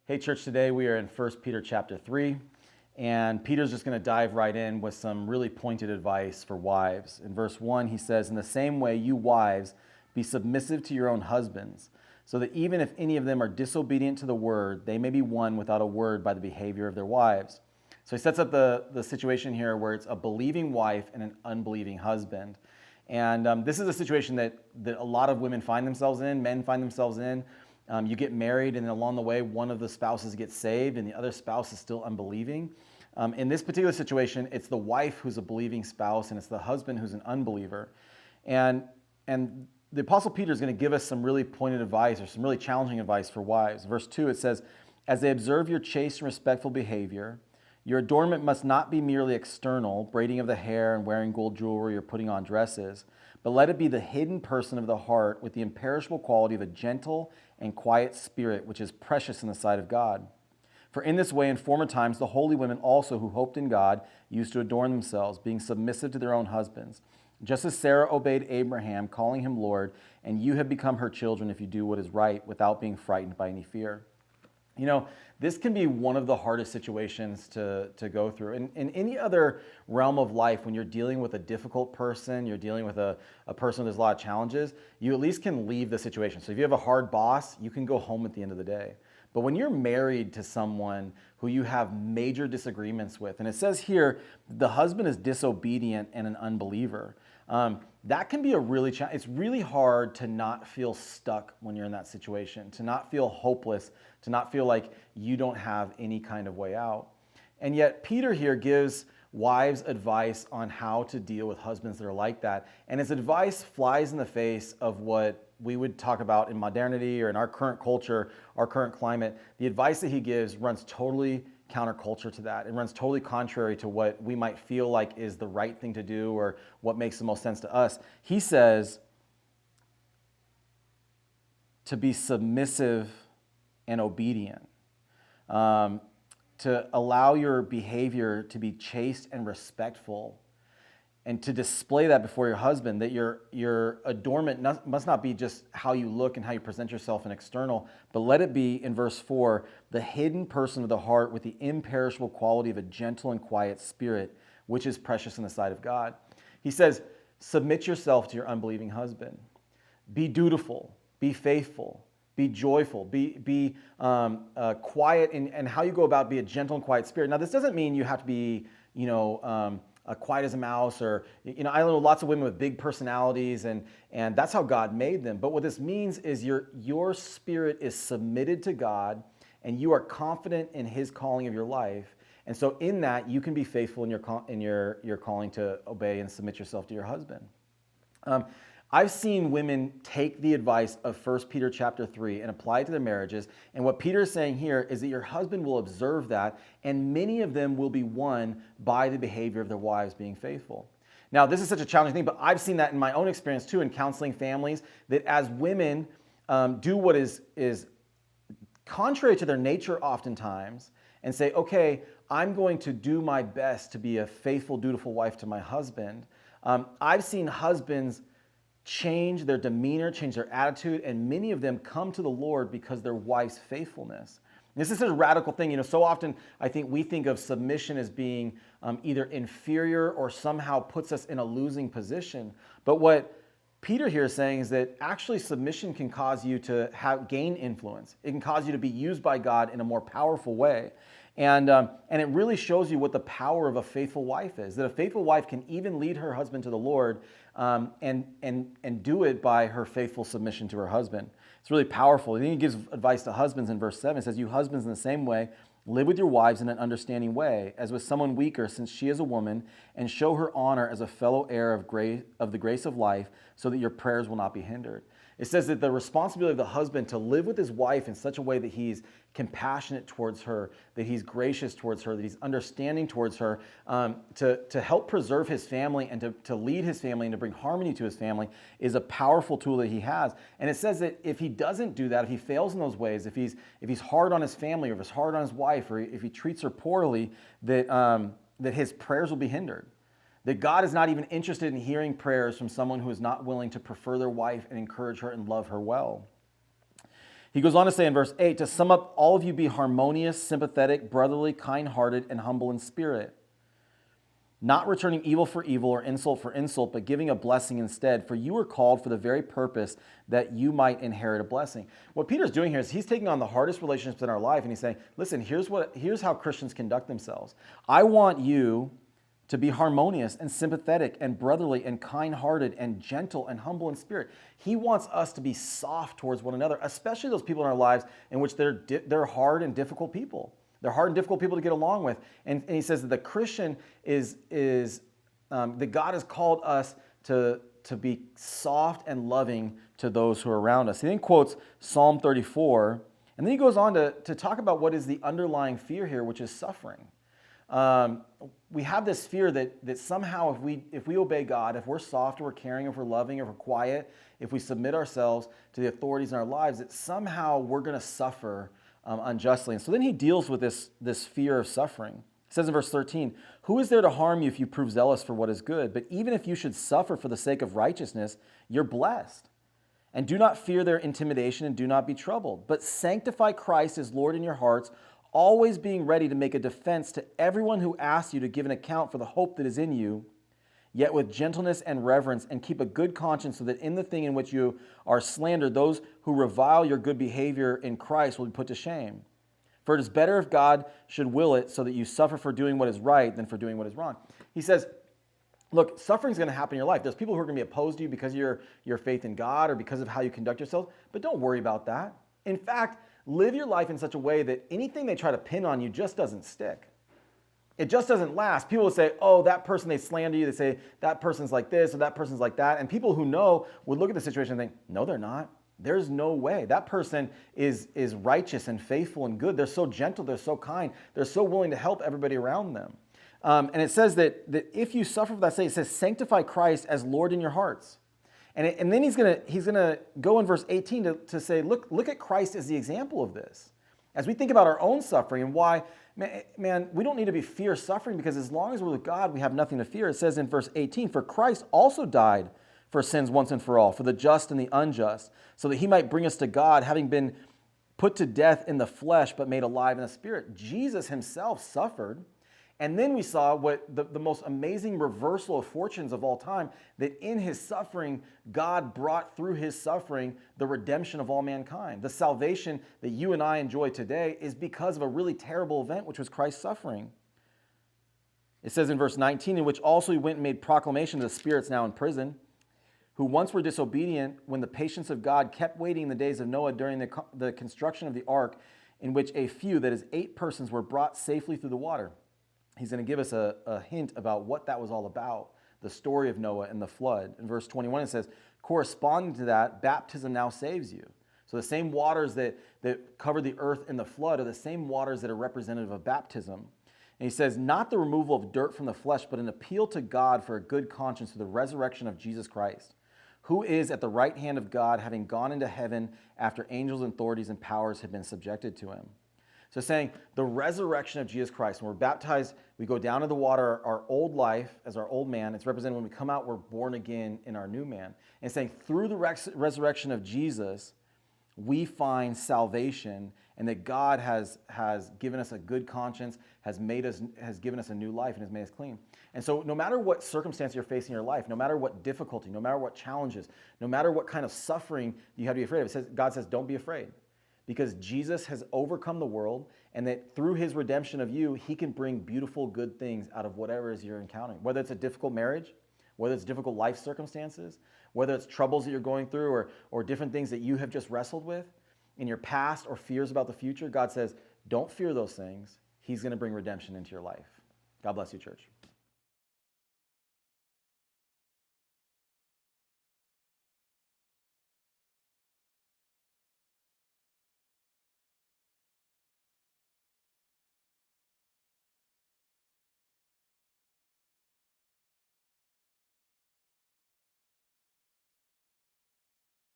Hey church, today we are in 1 Peter chapter 3, and Peter's just going to dive right in with some really pointed advice for wives. In verse 1, he says, "In the same way, you wives, be submissive to your own husbands, so that even if any of them are disobedient to the word, they may be won without a word by the behavior of their wives." So he sets up the situation here where it's a believing wife and an unbelieving husband. And this is a situation that a lot of women find themselves in, men find themselves in. You get married, and along the way, one of the spouses gets saved, and the other spouse is still unbelieving. In this particular situation, it's the wife who's a believing spouse, and it's the husband who's an unbeliever. And the Apostle Peter is going to give us some really pointed advice, or some really challenging advice for wives. Verse 2, it says, "As they observe your chaste and respectful behavior, your adornment must not be merely external, braiding of the hair and wearing gold jewelry or putting on dresses, but let it be the hidden person of the heart with the imperishable quality of a gentle and quiet spirit, which is precious in the sight of God. For in this way, in former times, the holy women also who hoped in God used to adorn themselves, being submissive to their own husbands, just as Sarah obeyed Abraham, calling him Lord, and you have become her children if you do what is right, without being frightened by any fear." You know, this can be one of the hardest situations to go through. In any other realm of life, when you're dealing with a difficult person, you're dealing with a person with a lot of challenges, you at least can leave the situation. So if you have a hard boss, you can go home at the end of the day. But when you're married to someone who you have major disagreements with, and it says here, the husband is disobedient and an unbeliever, that can be it's really hard to not feel stuck when you're in that situation, to not feel hopeless, to not feel like you don't have any kind of way out. And yet Peter here gives wives advice on how to deal with husbands that are like that. And his advice flies in the face of what we would talk about in modernity or in our current culture, our current climate. The advice that he gives runs totally counterculture to that. It runs totally contrary to what we might feel like is the right thing to do or what makes the most sense to us. He says to be submissive and obedient, to allow your behavior to be chaste and respectful, and to display that before your husband, that your adornment must not be just how you look and how you present yourself in external, but let it be, in verse 4, the hidden person of the heart with the imperishable quality of a gentle and quiet spirit, which is precious in the sight of God. He says, submit yourself to your unbelieving husband. Be dutiful, be faithful, be joyful, be quiet, and how you go about, be a gentle and quiet spirit. Now, this doesn't mean you have to be, quiet as a mouse, or, I know lots of women with big personalities, and that's how God made them. But what this means is your spirit is submitted to God, and you are confident in His calling of your life. And so in that, you can be faithful in your calling to obey and submit yourself to your husband. I've seen women take the advice of 1 Peter chapter 3 and apply it to their marriages. And what Peter is saying here is that your husband will observe that, and many of them will be won by the behavior of their wives being faithful. Now, this is such a challenging thing, but I've seen that in my own experience too, in counseling families, that as women do what is contrary to their nature oftentimes, and say, okay, I'm going to do my best to be a faithful, dutiful wife to my husband. I've seen husbands change their demeanor, change their attitude, and many of them come to the Lord because of their wife's faithfulness. This is a radical thing. So often I think we think of submission as being either inferior or somehow puts us in a losing position. But what Peter here is saying is that actually submission can cause you to gain influence. It can cause you to be used by God in a more powerful way. And it really shows you what the power of a faithful wife is, that a faithful wife can even lead her husband to the Lord and do it by her faithful submission to her husband. It's really powerful. And then he gives advice to husbands in verse 7. It says, "You husbands in the same way, live with your wives in an understanding way, as with someone weaker, since she is a woman, and show her honor as a fellow heir of the grace of life, so that your prayers will not be hindered." It says that the responsibility of the husband to live with his wife in such a way that he's compassionate towards her, that he's gracious towards her, that he's understanding towards her, to help preserve his family and to lead his family and to bring harmony to his family is a powerful tool that he has. And it says that if he doesn't do that, if he fails in those ways, if he's hard on his family, or if he's hard on his wife, or if he treats her poorly, that his prayers will be hindered. That God is not even interested in hearing prayers from someone who is not willing to prefer their wife and encourage her and love her well. He goes on to say in verse 8, to sum up, all of you be harmonious, sympathetic, brotherly, kind-hearted, and humble in spirit, not returning evil for evil or insult for insult, but giving a blessing instead. For you were called for the very purpose that you might inherit a blessing. What Peter's doing here is he's taking on the hardest relationships in our life, and he's saying, listen, here's how Christians conduct themselves. I want you to be harmonious and sympathetic and brotherly and kind-hearted and gentle and humble in spirit. He wants us to be soft towards one another, especially those people in our lives in which they're hard and difficult people. They're hard and difficult people to get along with. And he says that the Christian that God has called us to be soft and loving to those who are around us. He then quotes Psalm 34, and then he goes on to talk about what is the underlying fear here, which is suffering. We have this fear that somehow if we obey God, if we're soft, or we're caring, if we're loving, if we're quiet, if we submit ourselves to the authorities in our lives, that somehow we're going to suffer unjustly. And so then he deals with this fear of suffering. It says in verse 13, who is there to harm you if you prove zealous for what is good? But even if you should suffer for the sake of righteousness, you're blessed. And do not fear their intimidation, and do not be troubled, but sanctify Christ as Lord in your hearts, always being ready to make a defense to everyone who asks you to give an account for the hope that is in you, yet with gentleness and reverence, and keep a good conscience, so that in the thing in which you are slandered, those who revile your good behavior in Christ will be put to shame. For it is better if God should will it so that you suffer for doing what is right than for doing what is wrong. He says, look, suffering is going to happen in your life. There's people who are going to be opposed to you because of your faith in God or because of how you conduct yourself, but don't worry about that. In fact, live your life in such a way that anything they try to pin on you just doesn't stick. It just doesn't last. People will say, oh, that person, they slander you. They say, that person's like this or that person's like that. And people who know would look at the situation and think, no, they're not. There's no way. That person is righteous and faithful and good. They're so gentle. They're so kind. They're so willing to help everybody around them. And it says that if you suffer for that sake, it says, sanctify Christ as Lord in your hearts. And then he's gonna go in verse 18 to say, look at Christ as the example of this. As we think about our own suffering and why, man, we don't need to be fear suffering, because as long as we're with God, we have nothing to fear. It says in verse 18, for Christ also died for sins once and for all, for the just and the unjust, so that he might bring us to God, having been put to death in the flesh, but made alive in the spirit. Jesus himself suffered. And then we saw what the most amazing reversal of fortunes of all time, that in his suffering, God brought through his suffering the redemption of all mankind. The salvation that you and I enjoy today is because of a really terrible event, which was Christ's suffering. It says in verse 19, in which also he went and made proclamation to the spirits now in prison, who once were disobedient when the patience of God kept waiting in the days of Noah during the construction of the ark, in which a few, that is 8 persons, were brought safely through the water. He's going to give us a hint about what that was all about, the story of Noah and the flood. In verse 21, it says, corresponding to that, baptism now saves you. So the same waters that covered the earth in the flood are the same waters that are representative of baptism. And he says, not the removal of dirt from the flesh, but an appeal to God for a good conscience through the resurrection of Jesus Christ, who is at the right hand of God, having gone into heaven after angels and authorities and powers had been subjected to him. So saying the resurrection of Jesus Christ, when we're baptized, we go down to the water, our old life as our old man. It's represented when we come out, we're born again in our new man. And saying through the resurrection of Jesus, we find salvation, and that God has given us a good conscience, has given us a new life, and has made us clean. And so no matter what circumstance you're facing in your life, no matter what difficulty, no matter what challenges, no matter what kind of suffering you have to be afraid of, God says, don't be afraid. Because Jesus has overcome the world, and that through his redemption of you, he can bring beautiful, good things out of whatever it is you're encountering. Whether it's a difficult marriage, whether it's difficult life circumstances, whether it's troubles that you're going through, or different things that you have just wrestled with in your past or fears about the future, God says, don't fear those things. He's going to bring redemption into your life. God bless you, church.